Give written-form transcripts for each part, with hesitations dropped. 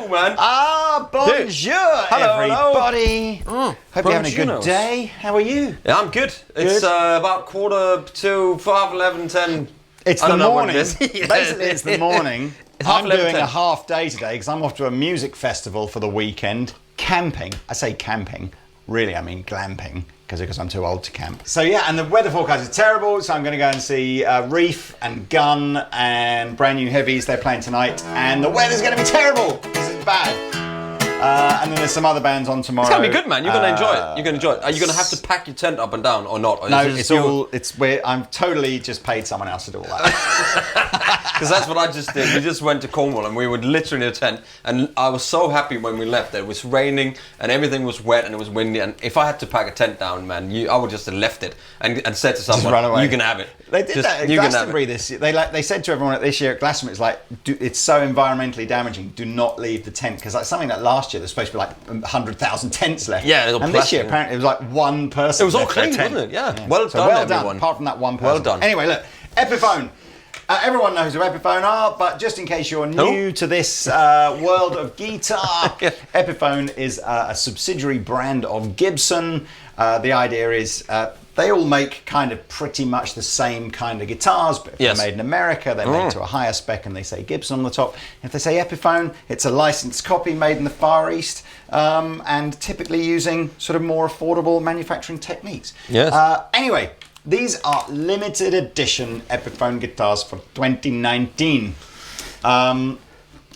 Hello, man. Ah, bonjour, everybody. Hello. Hope you're having a good day. How are you? Yeah, I'm good. It's about 11:45, 10. It's the morning. Basically, it's the morning. I'm doing 10. a half day today because I'm off to a music festival for the weekend. Camping. I say camping. Really, I mean glamping because I'm too old to camp. So yeah, and the weather forecast is terrible. So I'm going to go and see Reef and Gun and Brand New Heavies. They're playing tonight, and the weather's going to be terrible. This is bad. And then there's some other bands on tomorrow. It's gonna be good, man. You're gonna enjoy it. You're gonna enjoy it. Are you gonna have to pack your tent up and down or not? Or no, I'm totally just paid someone else to do all that. Because that's what I just did. We just went to Cornwall and we were literally in a tent. And I was so happy when we left that it was raining and everything was wet and it was windy. And if I had to pack a tent down, man, I would just have left it and said to someone, run away. "You can have it." They did that at Glastonbury this year. They said to everyone this year at Glastonbury, it's like, it's so environmentally damaging. Do not leave the tent, because like something like last year, there's supposed to be like 100,000 tents left. Yeah, and this year apparently it was like one person. It was all clean, wasn't it? Yeah. Well so done, well everyone. done. Apart from that one person. Well done. Anyway, look, Epiphone. Everyone knows who Epiphone are, but just in case you're new to this world of guitar, Epiphone is a subsidiary brand of Gibson. The idea is they all make kind of pretty much the same kind of guitars, but if they're made in America, they're made to a higher spec and they say Gibson on the top. If they say Epiphone, it's a licensed copy made in the Far East and typically using sort of more affordable manufacturing techniques. Yes. Anyway, these are limited edition Epiphone guitars for 2019. And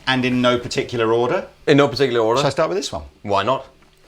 in no particular order. In no particular order. Shall I start with this one? Why not?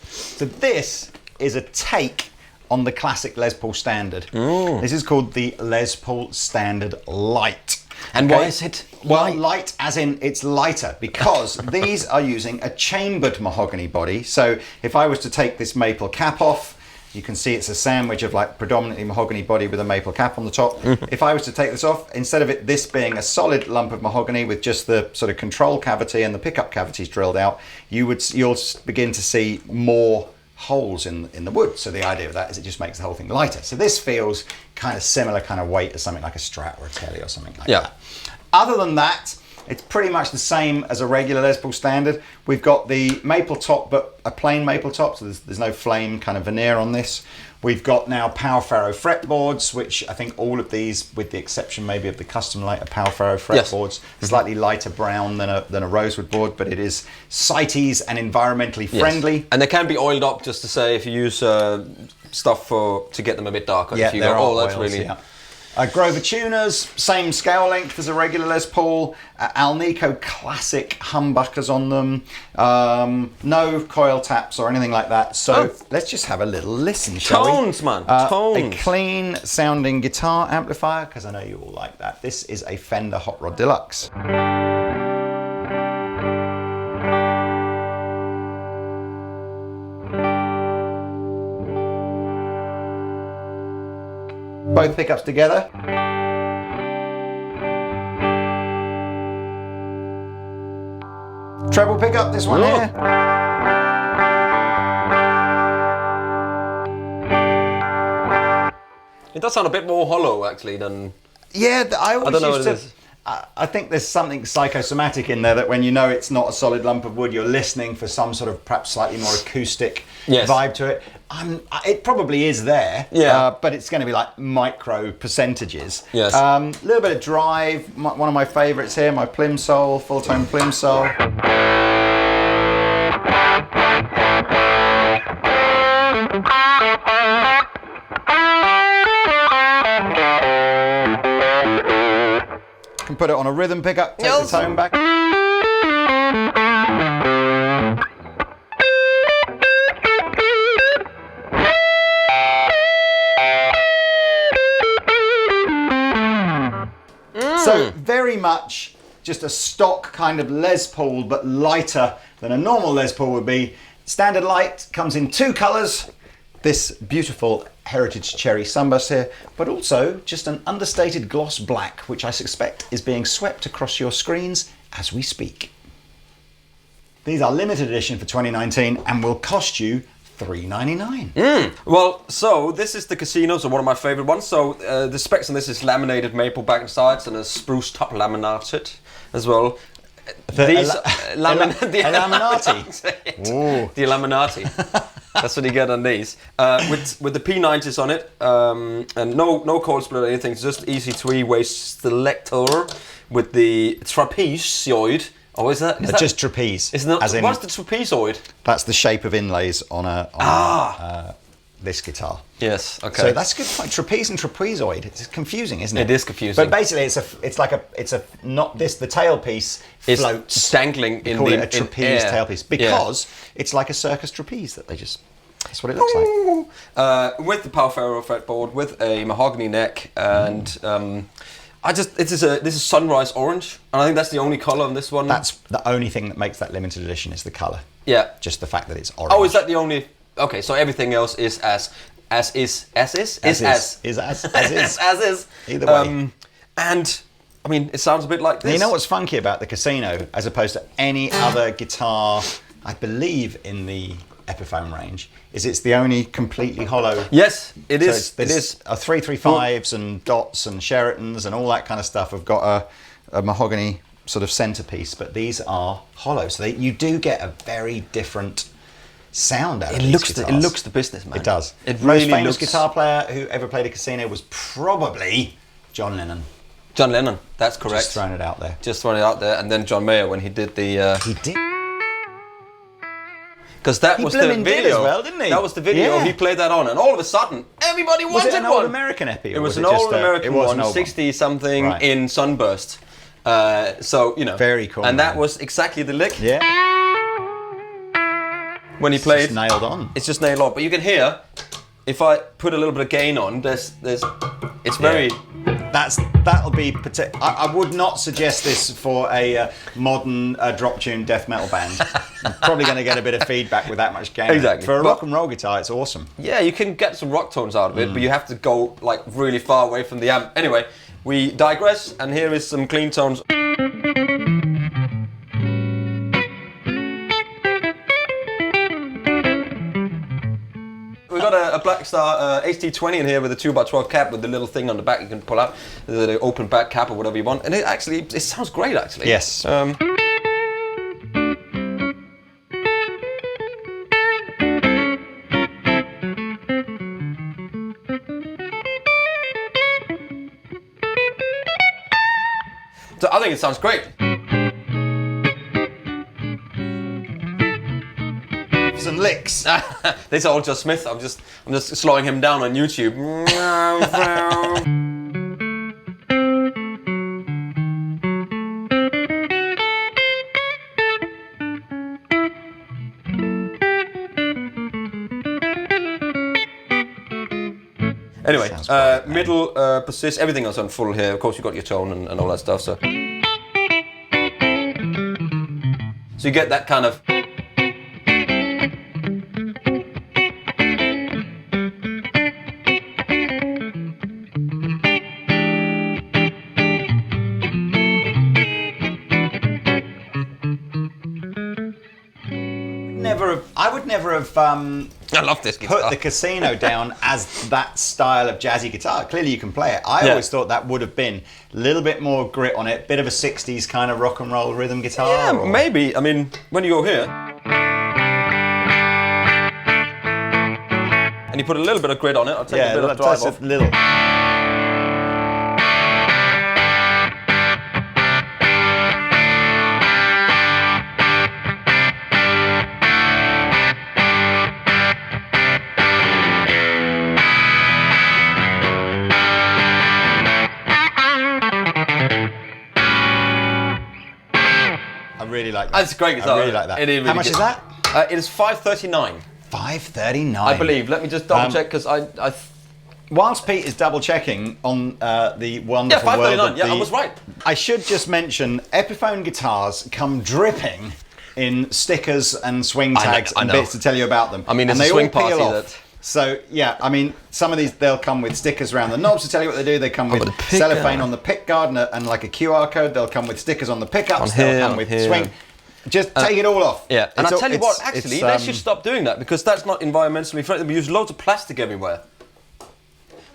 So this is a take on the classic Les Paul Standard. This is called the Les Paul Standard Lite. And why is it Well, light as in it's lighter, because these are using a chambered mahogany body. So if I was to take this maple cap off, you can see it's a sandwich of like predominantly mahogany body with a maple cap on the top. If I was to take this off, instead of this being a solid lump of mahogany with just the sort of control cavity and the pickup cavities drilled out, you'll begin to see more holes in the wood. So the idea of that is it just makes the whole thing lighter. So this feels kind of similar kind of weight as something like a Strat or a Telly or something like that. Other than that, it's pretty much the same as a regular Les Paul Standard. We've got the maple top, but a plain maple top, so there's no flame kind of veneer on this. We've got now Power Faro fretboards, which I think all of these, with the exception maybe of the custom light, are Power Faro fretboards. Slightly lighter brown than a rosewood board, but it is CITES and environmentally friendly. And they can be oiled up, just to say, if you use stuff to get them a bit darker. Yeah, if you there go, are that's oils, really... Grover tuners, same scale length as a regular Les Paul. Alnico classic humbuckers on them. No coil taps or anything like that. So let's just have a little listen, shall we? Tones, man, tones. A clean sounding guitar amplifier, because I know you all like that. This is a Fender Hot Rod Deluxe. Both pickups together. Treble pickup, this one here. It does sound a bit more hollow, actually, than... Yeah, I always don't know used what it to... is. I think there's something psychosomatic in there, that when you know it's not a solid lump of wood, you're listening for some sort of perhaps slightly more acoustic vibe to it. It probably is there, but it's going to be like micro percentages. Yes. A little bit of drive. One of my favourites here, my Plimsoll, full-tone Plimsoll. Can put it on a rhythm pickup, take the tone back. So very much just a stock kind of Les Paul, but lighter than a normal Les Paul would be. Standard Lite comes in two colours. This beautiful Heritage Cherry Sunburst here, but also just an understated gloss black, which I suspect is being swept across your screens as we speak. These are limited edition for 2019 and will cost you $3.99. Well, so this is the Casino, so one of my favourite ones. So the specs on this is laminated maple back and sides and a spruce top laminated as well. These Illuminati. The Illuminati. That's what you get on these. With the P90s on it, and no cord split or anything. It's just easy 3-way selector with the trapezoid. Oh, is that just trapeze? What's the trapezoid? That's the shape of inlays on this guitar. Yes. Okay. So that's a good point. Trapeze and trapezoid. It's confusing, isn't it? It is confusing. But basically, the tailpiece floats, dangling in call the it a trapeze tailpiece because it's like a circus trapeze that they just. That's what it looks like. With the Power Ferro fretboard, with a mahogany neck, and this is sunrise orange, and I think that's the only color on this one. That's the only thing that makes that limited edition is the color. Yeah. Just the fact that it's orange. Oh, is that the only? Okay, so everything else is as is. Either way. And I mean, it sounds a bit like this. And you know what's funky about the Casino, as opposed to any other guitar, I believe, in the Epiphone range, is it's the only completely hollow. Yes, it is. It is. 335s and Dots and Sheratons and all that kind of stuff have got a mahogany sort of centerpiece, but these are hollow, so you do get a very different sound out of these guitars. It looks the business, man. It does. It Most really famous looks... guitar player who ever played a Casino was probably John Lennon. John Lennon, that's correct. Just throwing it out there. Just throwing it out there, and then John Mayer when he did the... He did. Because that was the video. Did as well, didn't he? That was the video. Yeah. He played that on, and all of a sudden, everybody wanted one. Was it an old American Epi? It was an old American one, 60 one. something in Sunburst. So you know, very cool. And that was exactly the lick. Yeah. When he played, it's just nailed on. It's just nailed on. But you can hear, if I put a little bit of gain on, it's very. That'll be. I would not suggest this for a modern drop tune death metal band. You're probably going to get a bit of feedback with that much gain. Exactly. For a rock and roll guitar, it's awesome. Yeah, you can get some rock tones out of it, but you have to go like really far away from the amp. Anyway, we digress, and here is some clean tones. We've got a Black Star HT20 in here with a 2x12 cap with the little thing on the back you can pull out, the open back cap or whatever you want, and it sounds great actually. Yes. So I think it sounds great. And licks. These are all just Smith. I'm just slowing him down on YouTube. Anyway, middle, persist, everything else on full here. Of course, you've got your tone and all that stuff. So you get that kind of. I would never have I love this guitar. put the Casino down as that style of jazzy guitar. Clearly you can play it. I always thought that would have been a little bit more grit on it, bit of a 60s kind of rock and roll rhythm guitar. Yeah, maybe. I mean, when you go here, and you put a little bit of grit on it, I'll take a bit of drive off. Little. I really like that. That's a great guitar. I really like that. Really How much is that? It is $539. $539. I believe. Let me just double check because I. Whilst Pete is double checking on the wonderful world of I was right. I should just mention Epiphone guitars come dripping in stickers and swing tags and bits to tell you about them. I mean, and it's they a swing all party peel off. that. So yeah, I mean, some of these they'll come with stickers around the knobs to tell you what they do. They come with cellophane on the pick guard and like a QR code. They'll come with stickers on the pickups. They'll come with swing. Just take it all off. Yeah, and I tell you what, actually, they should stop doing that because that's not environmentally friendly. We use loads of plastic everywhere.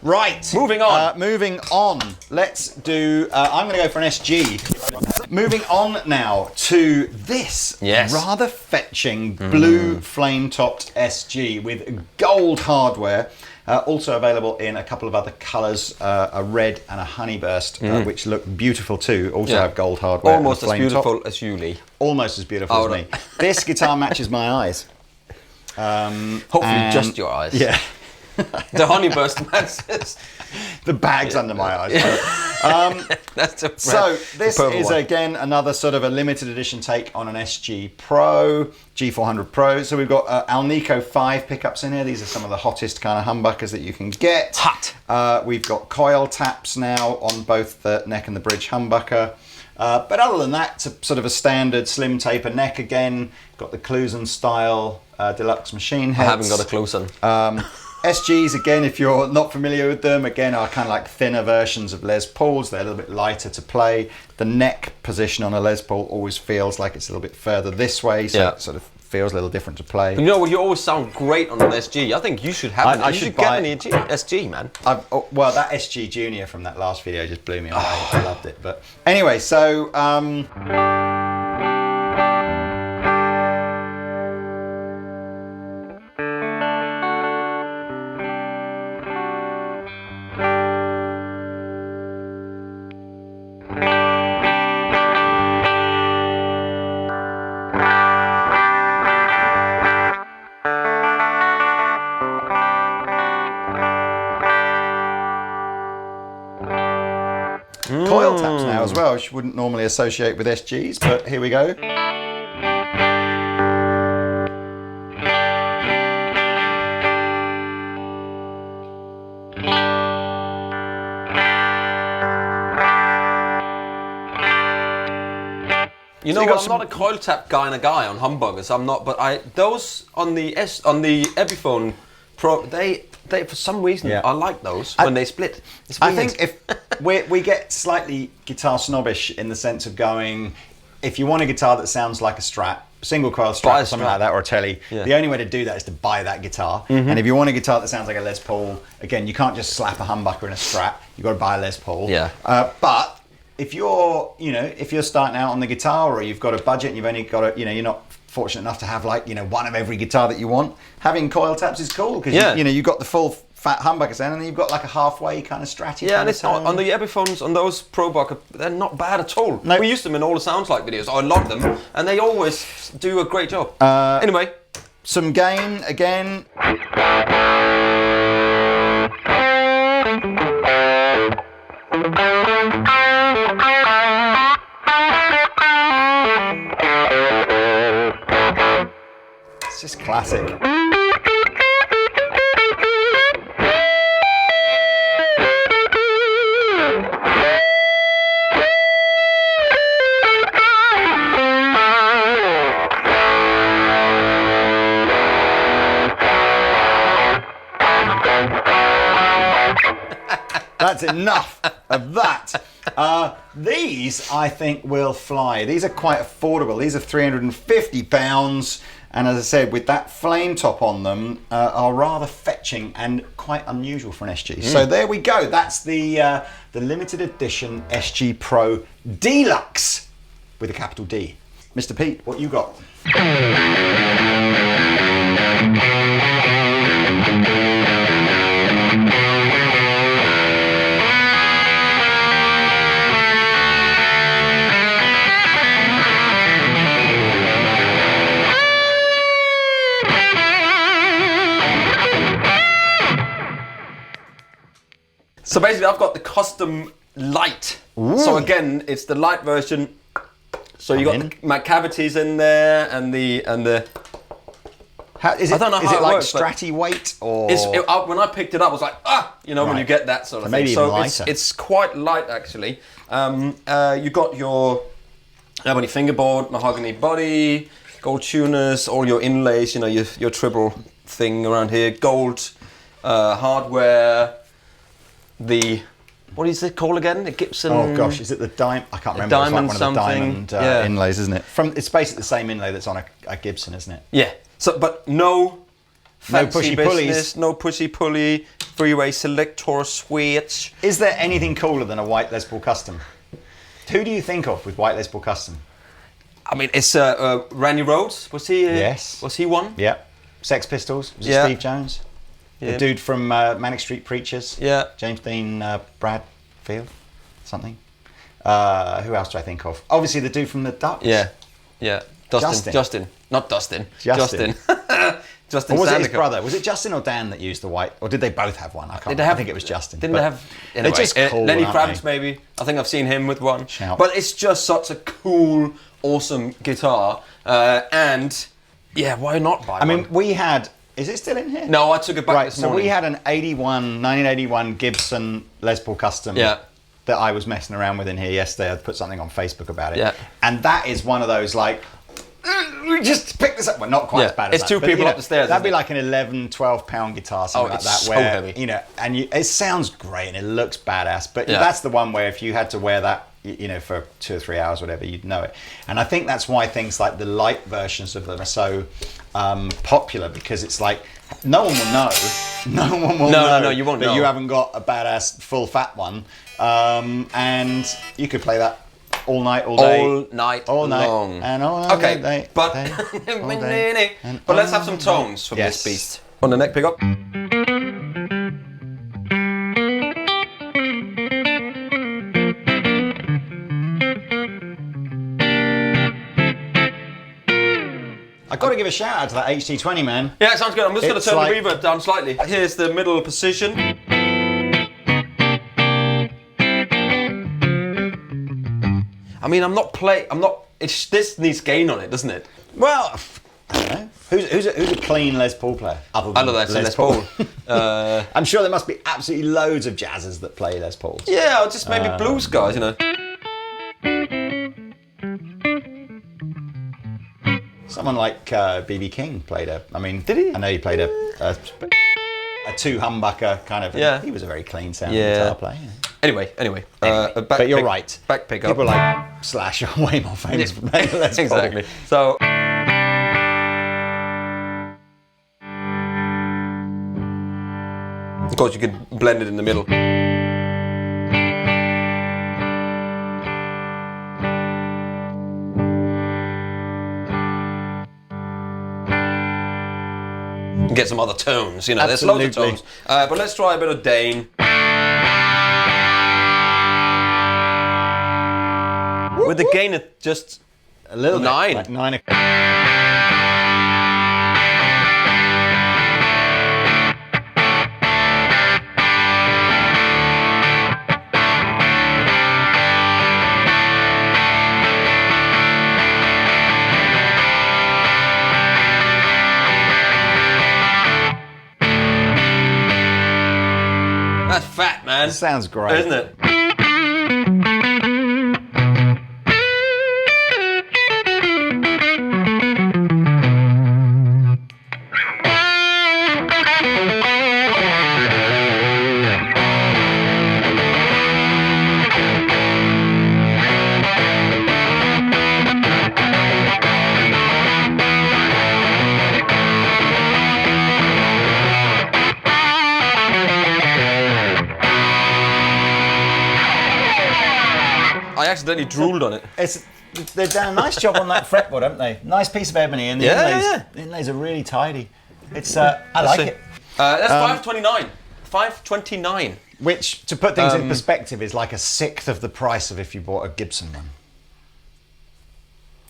Right. Moving on. Moving on. Let's do. I'm going to go for an SG. Moving on now to this rather fetching blue flame-topped SG with gold hardware. Also available in a couple of other colours, a red and a honeyburst, which look beautiful too. Also have gold hardware. Almost as beautiful as you, Lee. Almost as beautiful as me. This guitar matches my eyes. Hopefully just your eyes. Yeah. The honeyburst matches. The bag's under my eyes. That's so this is again another sort of a limited edition take on an SG Pro, G400 Pro. So we've got Alnico 5 pickups in here. These are some of the hottest kind of humbuckers that you can get. Hot. We've got coil taps now on both the neck and the bridge humbucker. But other than that, it's a sort of a standard slim taper neck again. Got the Clusen style deluxe machine heads. I haven't got a Clusen. SGs, again, if you're not familiar with them, again, are kind of like thinner versions of Les Pauls. They're a little bit lighter to play. The neck position on a Les Paul always feels like it's a little bit further this way, so it sort of feels a little different to play. You know what? You always sound great on an SG. I think you should have it. You should get an SG, man. Well, that SG Junior from that last video just blew me away. I loved it. But anyway, so... coil taps now as well, which you wouldn't normally associate with SGs, but here we go. You know what? I'm not a coil tap kind of guy on humbuckers. I'm not, but those on the Epiphone Pro, they for some reason I like those when they split. I think if we get slightly guitar snobbish in the sense of going, if you want a guitar that sounds like a Strat, single coil Strat or something like that, or a Telly, the only way to do that is to buy that guitar. And if you want a guitar that sounds like a Les Paul, again, you can't just slap a humbucker in a Strat. You've got to buy a Les Paul. But if you're, if you're starting out on the guitar, or you've got a budget and you've only got a, you're not fortunate enough to have one of every guitar that you want, having coil taps is cool because you've got the full fat humbucker sound, and then you've got like a halfway kind of Stratty. Yeah, and it's not, on the Epiphones, on those Pro Bucker, they're not bad at all. No. We used them in all the Sounds Like videos. I love them, and they always do a great job. Anyway, some gain again. It's just classic. That's enough of that. These, I think, will fly. These are quite affordable. These are £350. And as I said, with that flame top on them, are rather fetching and quite unusual for an SG. So there we go. That's the limited edition SG Pro Deluxe with a capital D. Mr. Pete, what you got? So basically, I've got the custom Lite. Ooh. So again, it's the Lite version. So you got my cavities in there, and the. Is it, I don't know is how it like works, Stratty weight, or when I picked it up, I was like, when you get that sort of maybe thing. Even So lighter. it's quite light actually. You got your ebony fingerboard, mahogany body, gold tuners, all your inlays. Your triple thing around here, gold hardware. What is it called again? The Gibson. Oh gosh, is it the diamond? I can't remember. Diamond it's like one of the diamond inlays, isn't it? It's basically the same inlay that's on a Gibson, isn't it? Yeah. So, but no fancy pushy business, pulleys. no pushy pulley. three-way selector switch. Is there anything cooler than a white Les Paul Custom? Who do you think of with white Les Paul Custom? I mean, it's Randy Rhoads. Was he? Yes. Was he one? Yeah. Sex Pistols. Was it Yeah. Steve Jones? Yeah. The dude from Manic Street Preachers. Yeah. James Dean Bradfield, something. Who else do I think of? Obviously, the dude from the Ducks. Yeah. Yeah. Justin. Not Dustin. Justin. Justin. Or was it his Sandercock. brother? Was it Justin or Dan that used the white? Or did they both have one? I can't. I think it was Justin. Didn't But they have? Anyway, they're just cool, Lenny aren't Kravitz, they? maybe. I think I've seen him with one. Shout. But it's just such a cool, awesome guitar, and yeah, why not buy I mean, one? we had. Is it still in here? No, I took it back Right, this so morning. we had an 1981 Gibson Les Paul Custom Yeah. that I was messing around with in here yesterday. I put something on Facebook about it. Yeah. And that is one of those like, just pick this up. Well, not quite Yeah, as bad as it's that. two but, people you know, up the stairs, That'd be isn't it? like an 11, 12 pound guitar, something like it's that. so where, heavy. you know, and it sounds great and it looks badass. But Yeah. that's the one where if you had to wear that, you know, for 2 or 3 hours, whatever, you'd know it. And I think that's why things like the Lite versions of them are so popular, because it's like no one will know. No one will know. No, you won't that know. you haven't got a badass full fat one, and you could play that all night, all day, all night long. and all night. Okay, day, but day, all day, and but let's all have some night. tones from Yes. this beast. On the neck pickup. I've got to give a shout out to that HT20, man. Yeah, it sounds good. I'm just going to It's turn like- the reverb down slightly. Here's the middle position. I mean, this needs gain on it, doesn't it? Well, I don't know. Who's a clean Les Paul player? Other than I know that's Les Paul. I'm sure there must be absolutely loads of jazzers that play Les Pauls. Yeah, or just maybe blues guys, you know. Someone like B.B. King played I mean, Did he? I know he played a two humbucker kind of. Yeah. He was a very clean sounding Yeah. guitar player. Anyway. Anyway, but you're right. Back pickup. People like Slash are way more famous for playing Les Paul. Exactly. So. Of course, you could blend it in the middle. Get some other tones, you know. There's loads of Absolutely. tones. But let's try a bit of Dane. With the gain at just A little 9. bit. Like 9. That's fat, man. Sounds great. Isn't it? I accidentally drooled on it. They've done a nice job on that fretboard, haven't they? Nice piece of ebony, and the inlays are really tidy. It's I like it. That's 529. 529. Which, to put things in perspective, is like a sixth of the price of if you bought a Gibson one.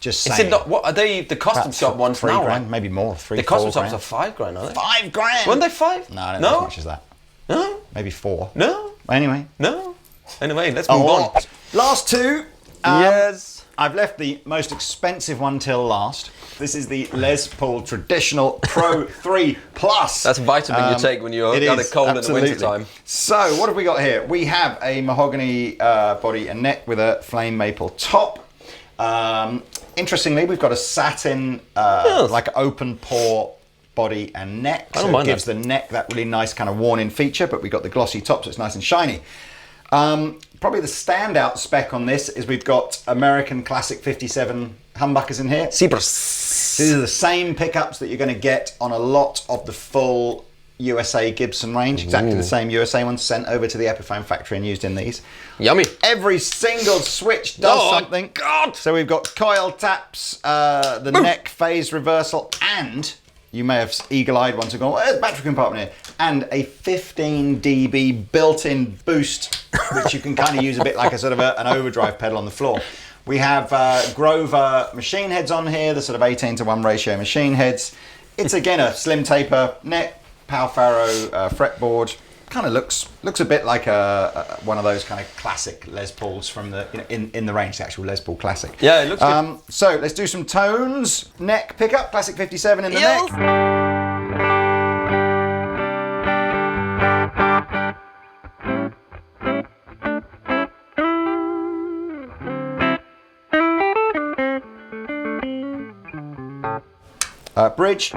Just Is saying. it not? What are they? The custom Perhaps shop ones $3 now? grand, Right? maybe more. 3, The custom 4 shops grand. are $5 grand, are they? $5 grand. Weren't they 5? No, I don't know as much as that. No. Maybe 4. No. Anyway. No. Anyway, let's move on. Last two. Yes. I've left the most expensive one till last. This is the Les Paul Traditional Pro 3 Plus. That's a vitamin you take when you're got it cold absolutely. in the winter time. So, what have we got here? We have a mahogany body and neck with a flame maple top. Interestingly, we've got a satin, like open pore body and neck. I don't So it mind gives that. the neck that really nice kind of worn-in feature, but we've got the glossy top, so it's nice and shiny. Probably the standout spec on this is we've got American Classic 57 humbuckers in here. Zebras. These are the same pickups that you're going to get on a lot of the full USA Gibson range, exactly the same USA ones, sent over to the Epiphone factory and used in these. Yummy. Every single switch does something. God. So we've got coil taps, the neck phase reversal, and you may have eagle-eyed ones who go, well, there's a battery compartment here, and a 15 dB built-in boost, which you can kind of use a bit like a sort of an overdrive pedal on the floor. We have Grover machine heads on here, the sort of 18:1 ratio machine heads. It's again a slim taper neck, Pal Faro fretboard. Kind of looks a bit like one of those kind of classic Les Pauls from the in the range, the actual Les Paul classic. Yeah, it looks good. So let's do some tones. Neck pickup, classic 57 in the neck. Bridge.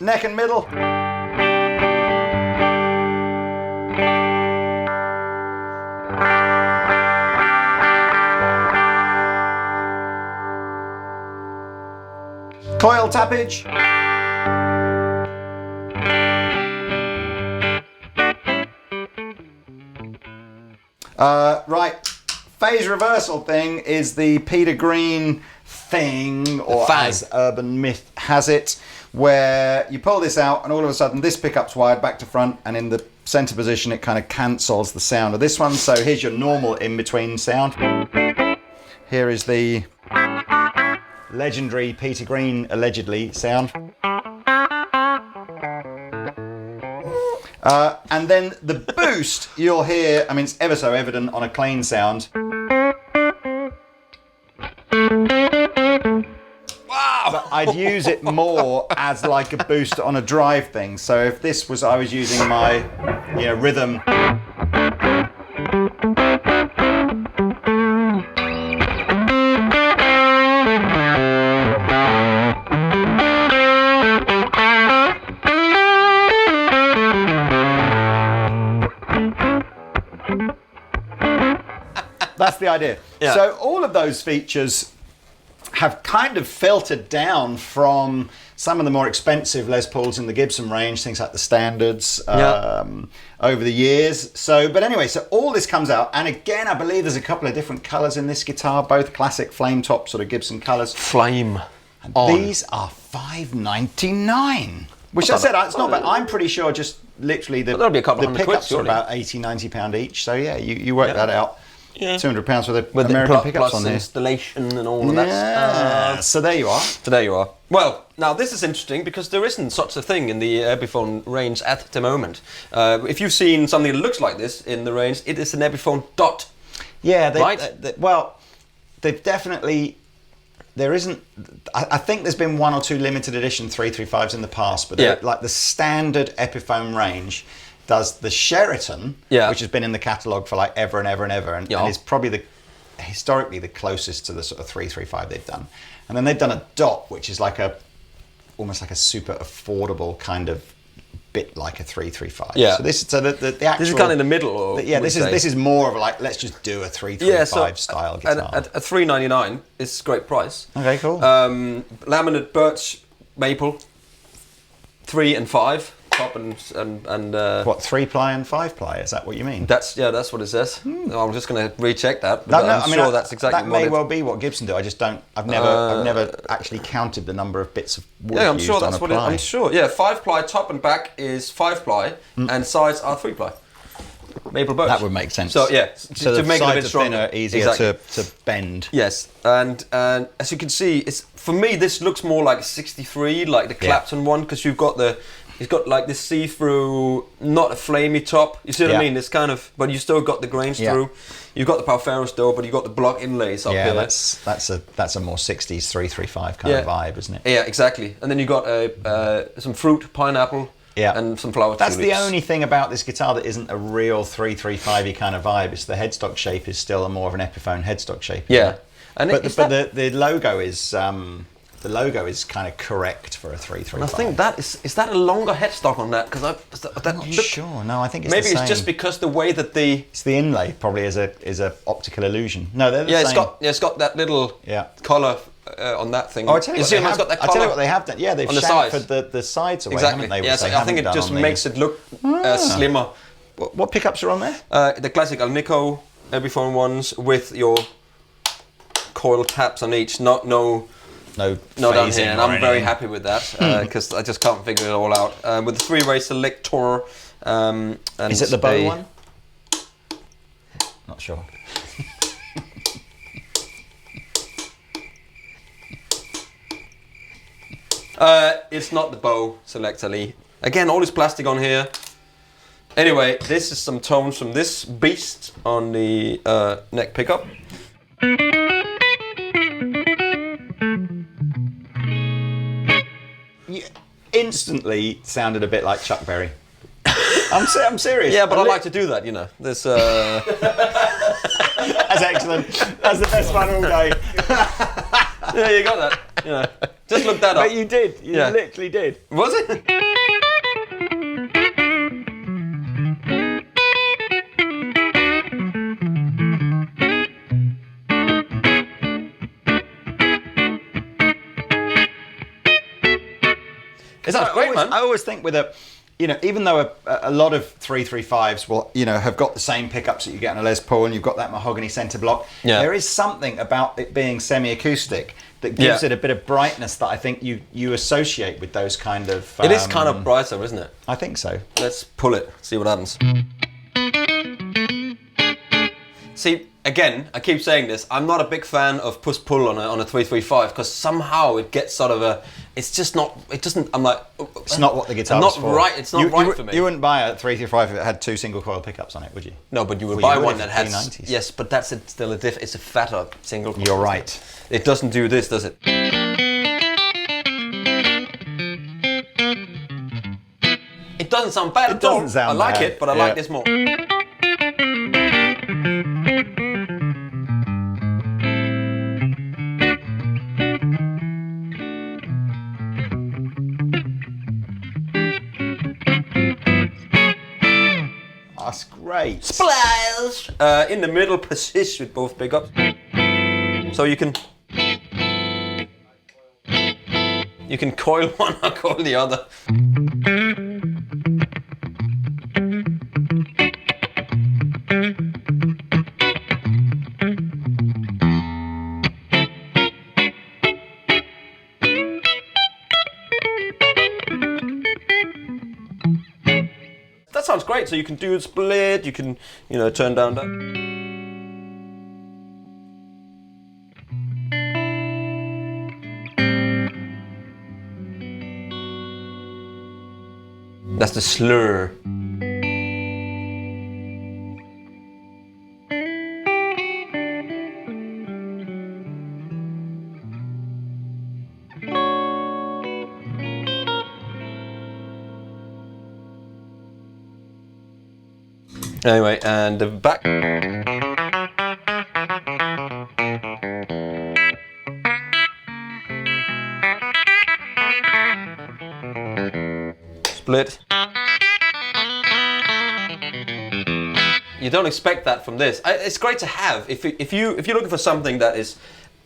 Neck and middle. Coil tappage. Right. Phase reversal thing is the Peter Green thing, or as urban myth has it, where you pull this out and all of a sudden this pickup's wired back to front, and in the center position it kind of cancels the sound of this one. So here's your normal in-between sound. Here is the legendary Peter Green, allegedly, sound. And then the boost you'll hear, I mean, it's ever so evident on a clean sound. Wow! But I'd use it more as like a boost on a drive thing. So if this was, I was using my, rhythm. That's the idea. Yeah. So all of those features have kind of filtered down from some of the more expensive Les Pauls in the Gibson range, things like the standards, over the years. So, but anyway, so all this comes out, and again, I believe there's a couple of different colours in this guitar, both classic flame top sort of Gibson colours. Flame. And these are $5.99, which I said it's not bad. I'm pretty sure just literally the pickups are about £80-90 each. So yeah, you work that out. Yeah. £200 for the American pickups on there. Installation and all of that. So there you are. So there you are. Well, now this is interesting because there isn't such a thing in the Epiphone range at the moment. If you've seen something that looks like this in the range, it is an Epiphone Dot. Yeah, right? They've definitely. There isn't. I think there's been one or two limited edition 335s in the past, but like the standard Epiphone range does the Sheraton, which has been in the catalogue for like ever and ever and ever, and is probably historically the closest to the sort of 335 they've done. And then they've done a Dot, which is like almost like a super affordable kind of bit like a 335. Yeah. So the actual, this is kind of in the middle. Or this is more of like, let's just do a 335 style guitar. At $399, it's a great price. Okay, cool. Laminate birch maple, 3 and 5. Top and what, 3-ply and 5-ply? Is that what you mean? That's what it says. I'm just going to recheck that. I'm sure that's exactly that may well be what Gibson do. I just don't. I've never actually counted the number of bits of wood I'm used sure on that's a what ply. I'm sure. Yeah, 5-ply top and back is 5-ply, and sides are 3-ply. Maple birch. That would make sense. So yeah, so to make it a bit stronger, thinner, easier to bend. Yes, and as you can see, for me this looks more like 63, like the Clapton one, because it's got like this see-through, not a flamey top. You see what I mean? It's kind of, but you still got the grains through. You've got the Palferos though, but you got the block inlays up here. Yeah, that's a more 60s 335 kind of vibe, isn't it? Yeah, exactly. And then you got some fruit, pineapple, and some flower tulips. That's the only thing about this guitar that isn't a real 335y kind of vibe. It's the headstock shape is still more of an Epiphone headstock shape. Yeah, but the logo is. The logo is kind of correct for a 335. And I think is that a longer headstock on that? Because I'm not sure. No, I think it's maybe the same. It's just because the way that it's the inlay probably is a optical illusion. No, they're the same. It's got that little color on that thing. Oh, I tell you, you what see they how have, it's got that I tell you colour what they have done. Yeah, they've on the chamfered sides. the sides away, Exactly. haven't they? Yeah, Which so they I think haven't it just done on makes it look slimmer. What pickups are on there? The classic Alnico Epiphone ones with your coil taps on each, no down here, and I'm very happy with that because I just can't figure it all out. With the three-way selector. And is it the bow one? Not sure. It's not the bow selector, Lee. Again, all this plastic on here. Anyway, this is some tones from this beast on the neck pickup. You instantly sounded a bit like Chuck Berry. I'm serious. Yeah, but I like to do that, you know. This. That's excellent. That's the best one all day. Yeah, you got that. You know, just look that up. But you did. You literally did. Was it? It sounds great, man. I always think with even though a lot of 335s will, have got the same pickups that you get on a Les Paul, and you've got that mahogany centre block, there is something about it being semi-acoustic that gives it a bit of brightness that I think you associate with those kind of... it is kind of brighter, isn't it? I think so. Let's pull it, see what happens. See, again, I keep saying this, I'm not a big fan of push-pull on a 335 because somehow it gets sort of a... It's just not... It doesn't... I'm like... It's not what the guitar is for. It's not right for me. You wouldn't buy a 335 if it had two single coil pickups on it, would you? No, but you would buy one that has... has... Yes, but that's still it's a fatter single coil. You're right. It doesn't do this, does it? It doesn't sound bad at all. It doesn't sound bad. I like it, but I like this more. That's great. Splash! In the middle position with both pickups. So you can coil one or coil the other. That sounds great. So you can do a split, you can, turn down that. That's the slur. Anyway, and the back. Split. You don't expect that from this. It's great to have if you're looking for something that is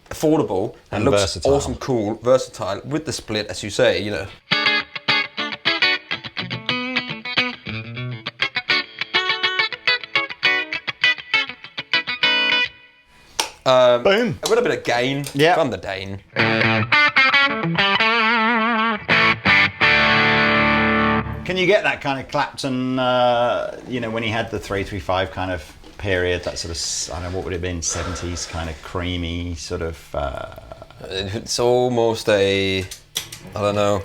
affordable and looks versatile. Awesome, cool, versatile with the split, as you say, Boom. A little bit of gain from the Dane. Can you get that kind of Clapton, when he had the 335 kind of period, that sort of, I don't know, what would it have been, 70s kind of creamy sort of... It's almost I don't know.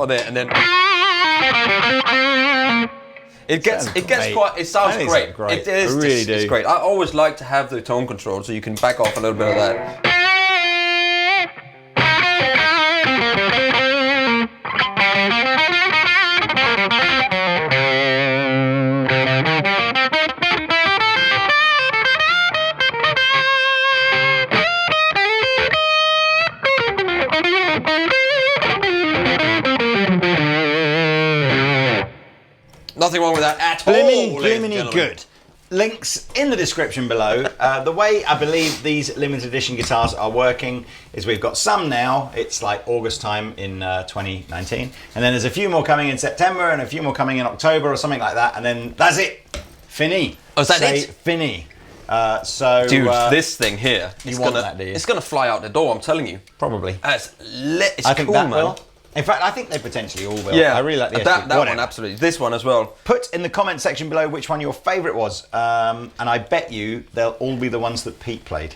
There, and then It gets quite. It sounds great. It is. I really do. It's great. I always like to have the tone control, so you can back off a little bit of that. Nothing wrong with that at all. Bliminy good. Links in the description below. The way I believe these limited edition guitars are working is we've got some now. It's like August time in 2019. And then there's a few more coming in September and a few more coming in October or something like that. And then that's it. Fini. Oh, is that it? Fini. Dude, this thing here, you want that, do you? It's going to fly out the door, I'm telling you. Probably. It's lit. It's I think cool, that man. will. In fact, I think they potentially all will. Yeah, I really like the that one, absolutely. This one as well. Put in the comment section below which one your favourite was, and I bet you they'll all be the ones that Pete played.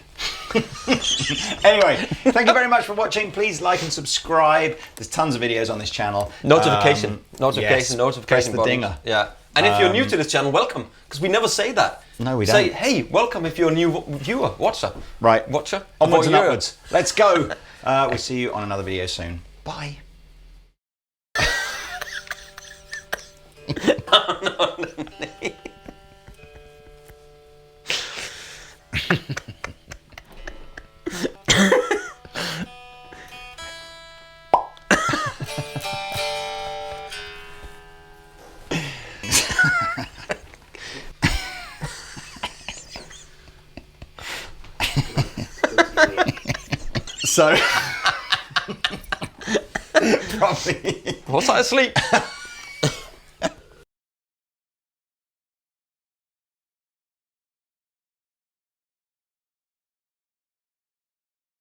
Anyway, thank you very much for watching. Please like and subscribe. There's tons of videos on this channel. Notification Press the buttons. dinger. Yeah. And if you're new to this channel, welcome, because we never say that. No, we don't. Say, hey, welcome if you're a new viewer, watcher. Right. Watcher. Onwards and upwards. Let's go. We'll see you on another video soon. Bye. So, probably. Was I asleep?